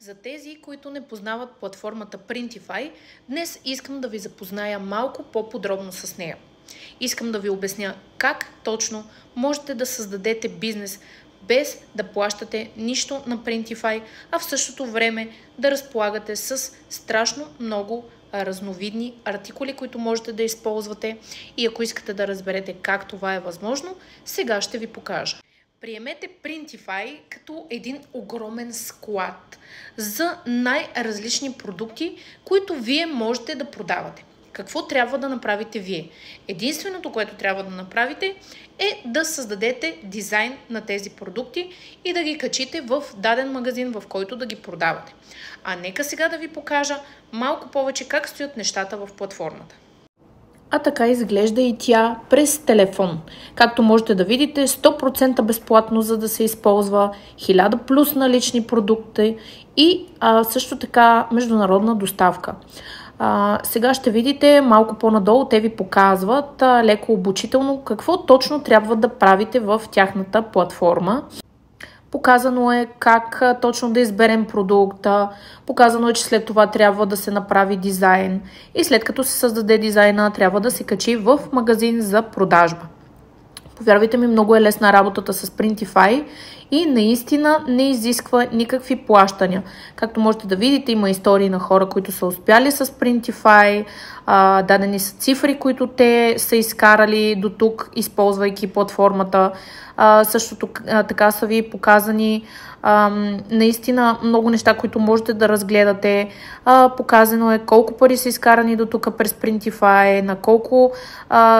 За тези, които не познават платформата Printify, днес искам да ви запозная малко по-подробно с нея. Искам да ви обясня как точно можете да създадете бизнес без да плащате нищо на Printify, а в същото време да разполагате с страшно много разновидни артикули, които можете да използвате. И ако искате да разберете как това е възможно, сега ще ви покажа. Приемете Printify като един огромен склад за най-различни продукти, които вие можете да продавате. Какво трябва да направите вие? Единственото, което трябва да направите е да създадете дизайн на тези продукти и да ги качите в даден магазин, в който да ги продавате. А нека сега да ви покажа малко повече как стоят нещата в платформата. А така изглежда и тя през телефон. Както можете да видите, 100% безплатно, за да се използва, 1000 плюс налични продукти и също така международна доставка. Сега ще видите малко по-надолу, те ви показват леко обучително какво точно трябва да правите в тяхната платформа. Показано е как точно да изберем продукта, показано е, че след това трябва да се направи дизайн и след като се създаде дизайна, трябва да се качи в магазин за продажба. Повярвайте ми, много е лесна работата с Printify и наистина не изисква никакви плащания. Както можете да видите, има истории на хора, които са успяли с Printify, дадени са цифри, които те са изкарали до тук, използвайки платформата. Също така са ви показани наистина много неща, които можете да разгледате. Показано е колко пари са изкарани до тук през Printify, на колко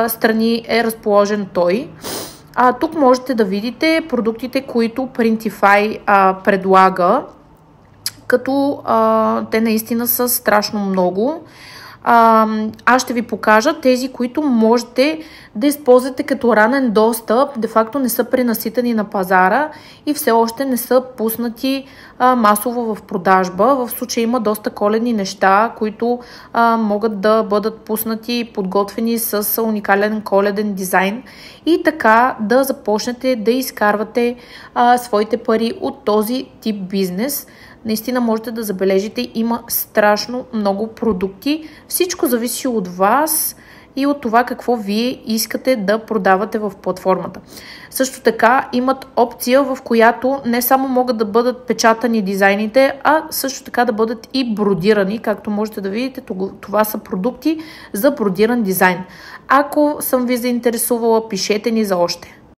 страни е разположен той. Тук можете да видите продуктите, които Printify предлага, като те наистина са страшно много. Аз ще ви покажа тези, които можете да използвате като ранен достъп, де-факто не са пренаситени на пазара и все още не са пуснати масово в продажба. В случая има доста коледни неща, които могат да бъдат пуснати и подготвени с уникален коледен дизайн и така да започнете да изкарвате своите пари от този тип бизнес. Наистина можете да забележите, има страшно много продукти. Всичко зависи от вас и от това какво вие искате да продавате в платформата. Също така имат опция, в която не само могат да бъдат печатани дизайните, а също така да бъдат и бродирани. Както можете да видите, това са продукти за бродиран дизайн. Ако съм ви заинтересувала, пишете ни за още.